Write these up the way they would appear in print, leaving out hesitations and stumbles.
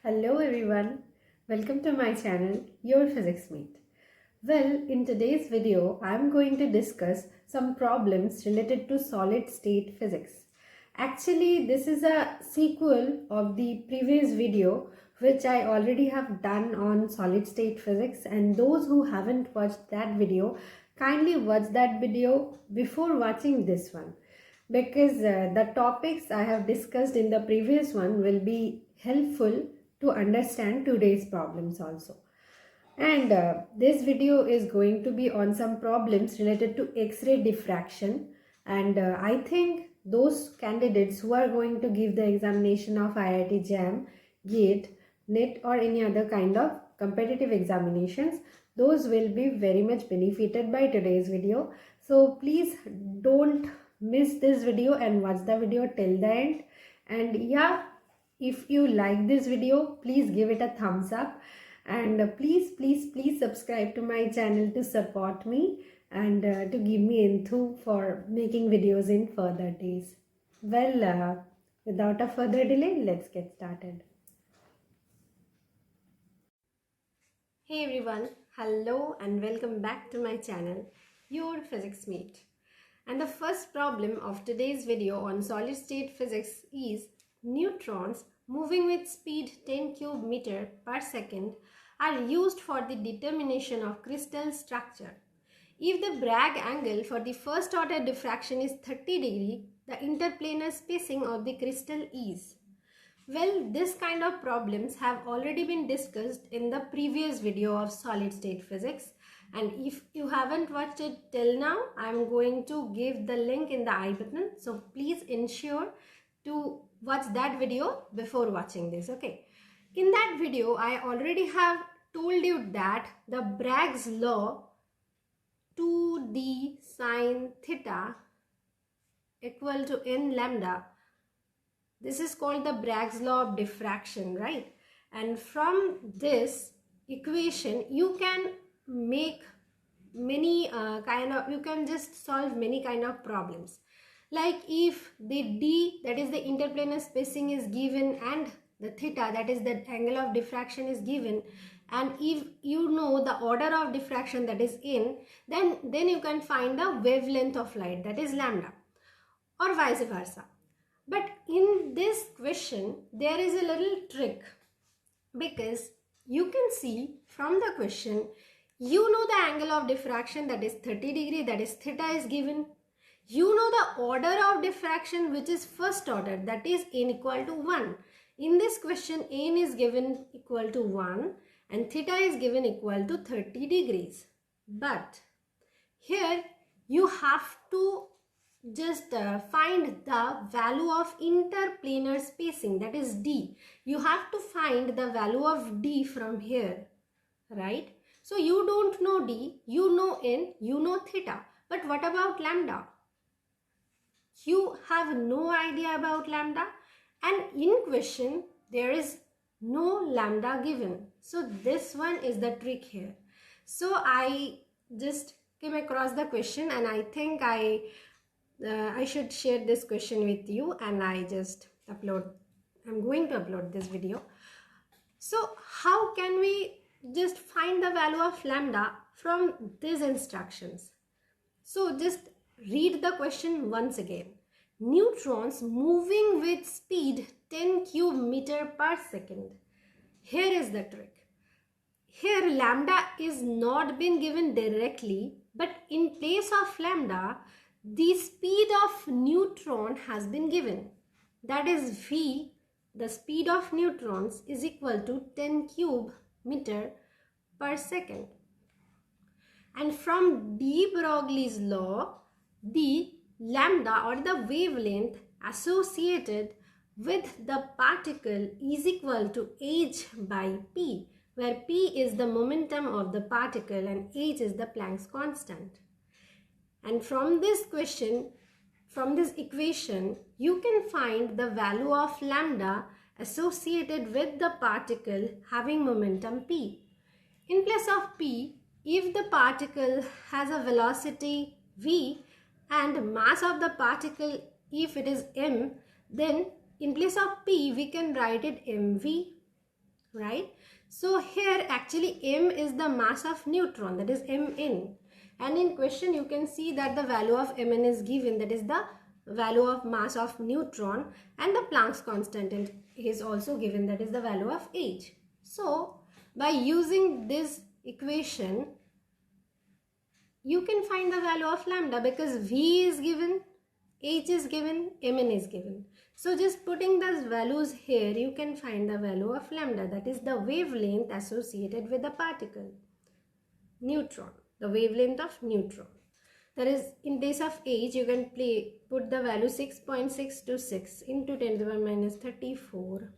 Hello everyone, welcome to my channel, Your Physics Mate. Well, in today's video, I am going to discuss some problems related to solid state physics. Actually, this is a sequel of the previous video which I already have done on solid state physics, and those who haven't watched that video, kindly watch that video before watching this one, because the topics I have discussed in the previous one will be helpful to understand today's problems also. And this video is going to be on some problems related to X-ray diffraction, and I think those candidates who are going to give the examination of IIT JAM, GATE, NET or any other kind of competitive examinations, those will be very much benefited by today's video. So please don't miss this video and watch the video till the end. And yeah, if you like this video, please give it a thumbs up, and please subscribe to my channel to support me and to give me enthu for making videos in further days. Well, without a further delay, let's get started. Hey everyone, hello and welcome back to my channel, Your Physics Mate. And the first problem of today's video on solid state physics is neutrons moving with speed 10 cube meter per second are used for the determination of crystal structure. If the Bragg angle for the first order diffraction is 30 degree, the interplanar spacing of the crystal is. Well, this kind of problems have already been discussed in the previous video of solid state physics, and if you haven't watched it till now, I'm going to give the link in the I button, so please ensure to watch that video before watching this. Okay, in that video I already have told you that the Bragg's law 2d sine theta equal to n lambda, this is called the Bragg's law of diffraction, right? And from this equation you can make many you can just solve many kind of problems. Like if the d, that is the interplanar spacing, is given, and the theta, that is the angle of diffraction, is given, and if you know the order of diffraction, that is n, then you can find the wavelength of light, that is lambda, or vice versa. But in this question there is a little trick, because you can see from the question, you know the angle of diffraction, that is 30 degree, that is theta, is given. You know the order of diffraction, which is first order, that is n equal to 1. In this question, n is given equal to 1 and theta is given equal to 30 degrees. But here you have to just find the value of interplanar spacing, that is d. You have to find the value of d from here, right? So you don't know d, you know n, you know theta, but what about lambda? You have no idea about lambda, and in question there is no lambda given. So this one is the trick here. So I just came across the question, and I think I should share this question with you, and I'm going to upload this video. So how can we just find the value of lambda from these instructions? So just read the question once again. Neutrons moving with speed 10 cube meter per second. Here is the trick. Here lambda is not been given directly, but in place of lambda, the speed of neutron has been given. That is v, the speed of neutrons, is equal to 10 cube meter per second. And from de Broglie's law, the lambda, or the wavelength associated with the particle, is equal to h by p, where p is the momentum of the particle and h is the Planck's constant. And from this question, from this equation, you can find the value of lambda associated with the particle having momentum p. In place of p, if the particle has a velocity v and mass of the particle, if it is m, then in place of p we can write it mv. right? So here actually m is the mass of neutron, that is mn. And in question you can see that the value of mn is given, that is the value of mass of neutron, and the Planck's constant is also given, that is the value of h. So by using this equation you can find the value of lambda, because v is given, h is given, mn is given. So just putting those values here, you can find the value of lambda, that is the wavelength associated with the particle, neutron, the wavelength of neutron. That is, in place of h, you can put the value 6.626 into 10 to the power minus 34.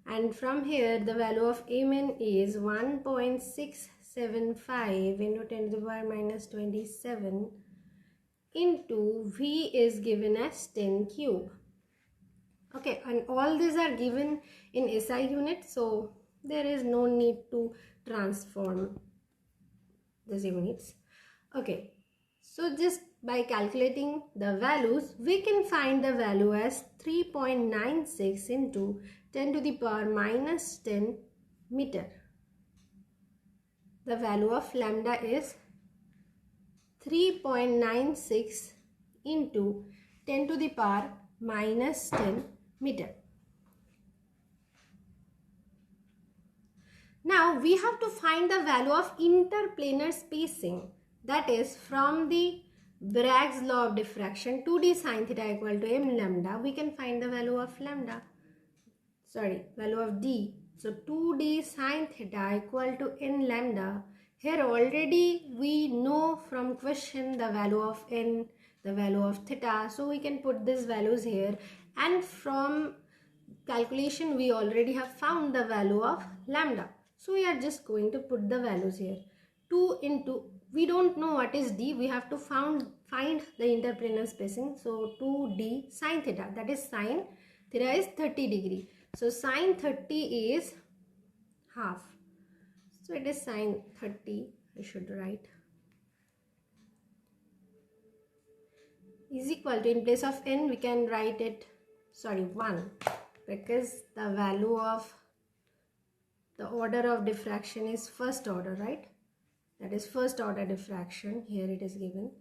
And from here, the value of mn is 1.675 into 10 to the power minus 27 into v is given as 10 cube. Okay, and all these are given in SI unit, so there is no need to transform these units. Okay, so just by calculating the values, we can find the value as 3.96 into 10 to the power minus 10 meter. The value of lambda is 3.96 into 10 to the power minus 10 meter. Now we have to find the value of interplanar spacing, that is from the Bragg's law of diffraction, 2d sin theta equal to m lambda, we can find the value of lambda, value of d. So 2d sin theta equal to n lambda. Here already we know from question the value of n, the value of theta, so we can put these values here, and from calculation we already have found the value of lambda. So we are just going to put the values here. 2 into, we don't know what is d, we have to find the interplanar spacing. So 2d sin theta, that is sin theta is 30 degree. So sin 30 is half. So it is sin 30, I should write, is equal to, in place of n we can write it, 1, because the value of the order of diffraction is first order, right? That is first order diffraction, here it is given.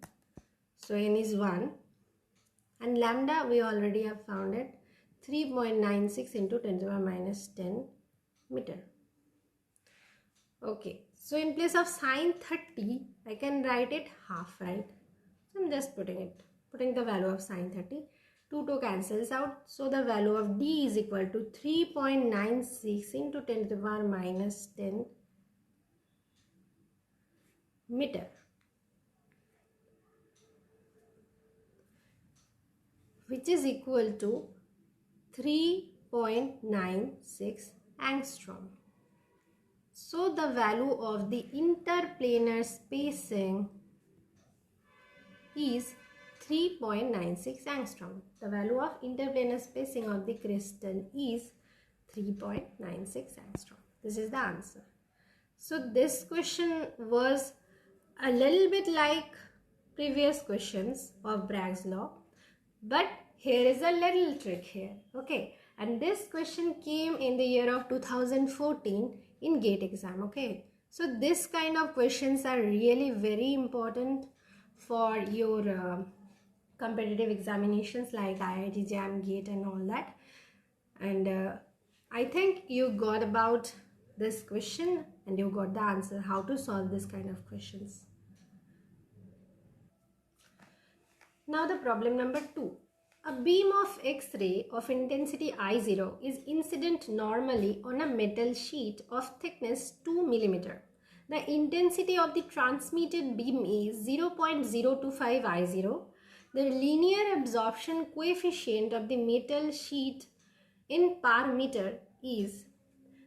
So n is 1, and lambda we already have found it, 3.96 into 10 to the power minus 10 meter. Okay, so in place of sin 30 I can write it half, right? So I'm just putting the value of sin 30. 2 cancels out, so the value of d is equal to 3.96 into 10 to the power minus 10 meter, which is equal to 3.96 angstrom. So the value of the interplanar spacing is 3.96 angstrom. The value of interplanar spacing of the crystal is 3.96 angstrom. This is the answer. So this question was a little bit like previous questions of Bragg's law, but here is a little trick here. Okay, and this question came in the year of 2014 in GATE exam. Okay, so this kind of questions are really very important for your competitive examinations like IIT JAM, GATE and all that. And I think you got about this question and you got the answer how to solve this kind of questions. Now the problem number 2. A beam of X-ray of intensity I0 is incident normally on a metal sheet of thickness 2 mm. The intensity of the transmitted beam is 0.025 I0. The linear absorption coefficient of the metal sheet in per meter is.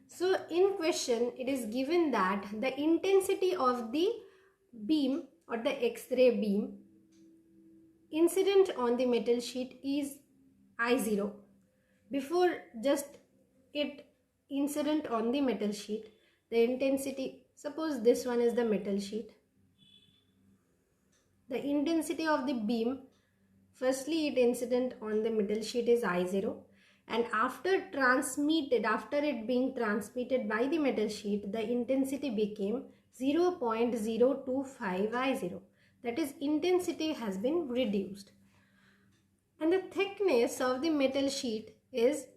So in question it is given that the intensity of the beam or the X-ray beam incident on the metal sheet is I0. Before just it incident on the metal sheet, the intensity, suppose this one is the metal sheet, the intensity of the beam, firstly it incident on the metal sheet is I0, and after it being transmitted by the metal sheet, the intensity became 0.025 I0. That is, intensity has been reduced. And the thickness of the metal sheet is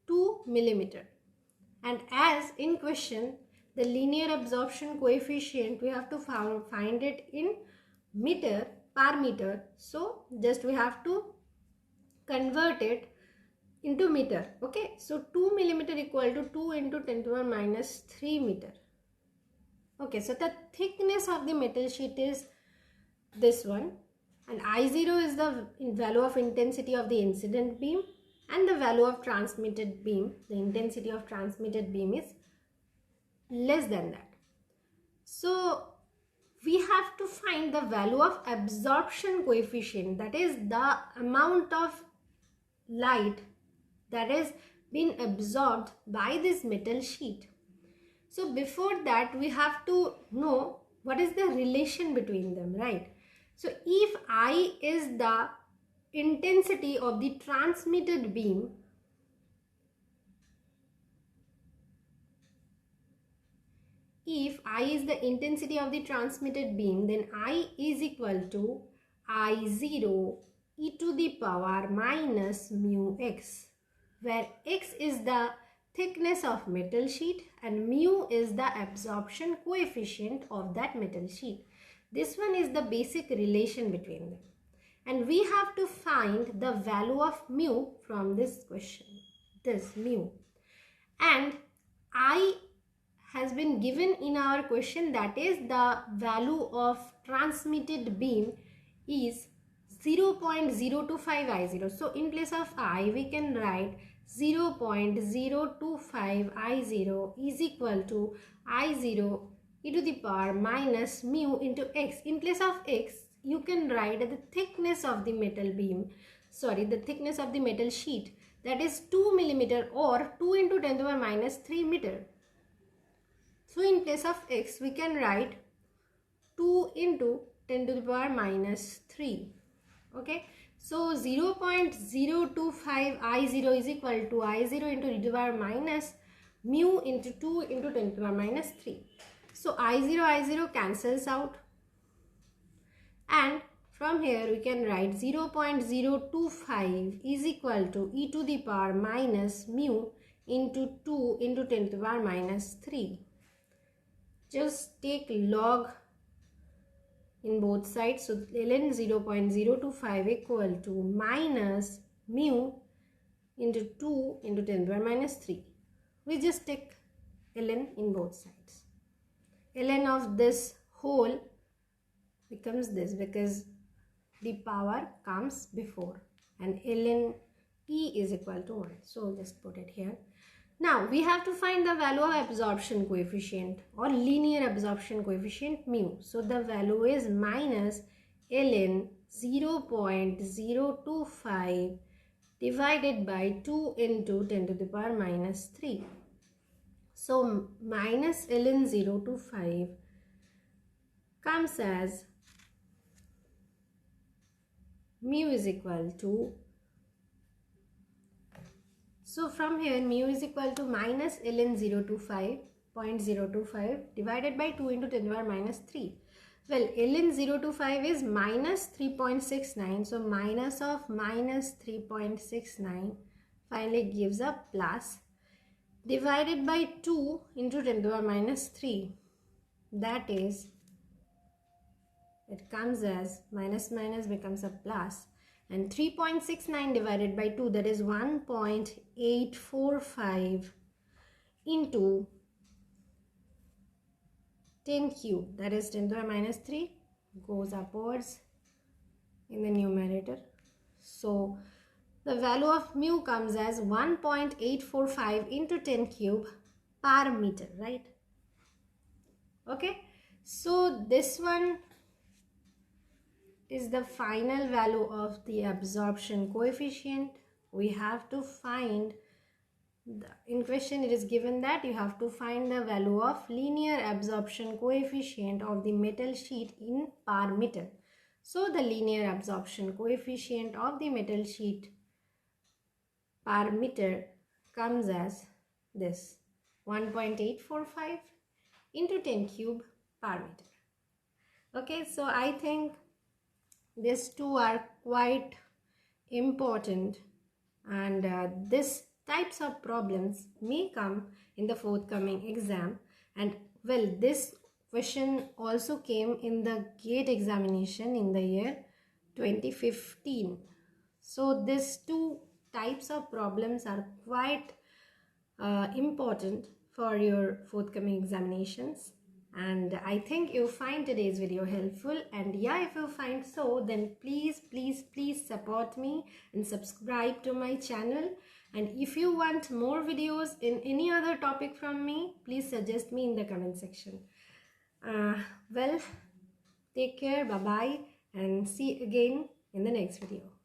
2 millimeter. And as in question, the linear absorption coefficient, we have to find it in meter per meter. So just we have to convert it into meter. Okay, so 2 millimeter equal to 2 into 10 to the power minus 3 meter. Okay, so the thickness of the metal sheet is this one, and I0 is the value of intensity of the incident beam, and the value of transmitted beam, the intensity of transmitted beam is less than that. So we have to find the value of absorption coefficient, that is the amount of light that is been absorbed by this metal sheet. So before that, we have to know what is the relation between them, right? So if I is the intensity of the transmitted beam, if I is the intensity of the transmitted beam, then I is equal to I0 e to the power minus mu x, where x is the thickness of metal sheet and mu is the absorption coefficient of that metal sheet. This one is the basic relation between them. And we have to find the value of mu from this question, this mu. And I has been given in our question, that is the value of transmitted beam is 0.025 I0. So in place of I, we can write 0.025 I0 is equal to I0 e to the power minus mu into x. In place of x, you can write the thickness of the metal beam, the thickness of the metal sheet, that is 2 millimeter or 2 into 10 to the power minus 3 meter. So in place of x, we can write 2 into 10 to the power minus 3. Okay. So 0.025 I0 is equal to I0 into 10 to the power minus mu into 2 into 10 to the power minus 3. So I0 cancels out. And from here we can write 0.025 is equal to e to the power minus mu into 2 into 10 to the power minus 3. Just take log in both sides. So ln 0.025 equal to minus mu into 2 into 10 to the power minus 3. We just take ln in both sides. Ln of this whole becomes this because the power comes before, and ln E is equal to 1. So just put it here. Now we have to find the value of absorption coefficient or linear absorption coefficient mu. So the value is minus ln 0.025 divided by 2 into 10 to the power minus 3. So minus ln 0.025 comes as mu is equal to, so from here mu is equal to minus ln 0.025 divided by 2 into 10 to the power minus 3. Well, ln 0.025 is minus 3.69. So minus of minus 3.69 finally gives a plus, divided by 2 into 10 to the power minus 3. That is, it comes as minus minus becomes a plus, and 3.69 divided by 2, that is 1.845 into 10 cube, that is 10 to the power minus 3, goes upwards in the numerator. So the value of mu comes as 1.845 into 10 cube per meter, right? Okay, so this one is the final value of the absorption coefficient. We have to find in question it is given that you have to find the value of linear absorption coefficient of the metal sheet in per meter. So the linear absorption coefficient of the metal sheet per meter comes as this 1.845 into 10 cube per meter. Okay, so I think these two are quite important, and this types of problems may come in the forthcoming exam. And well, this question also came in the GATE examination in the year 2015. So these two types of problems are quite important for your forthcoming examinations. And I think you find today's video helpful, and yeah, if you find so, then please support me and subscribe to my channel. And if you want more videos in any other topic from me, please suggest me in the comment section. Well, take care, bye bye, and see you again in the next video.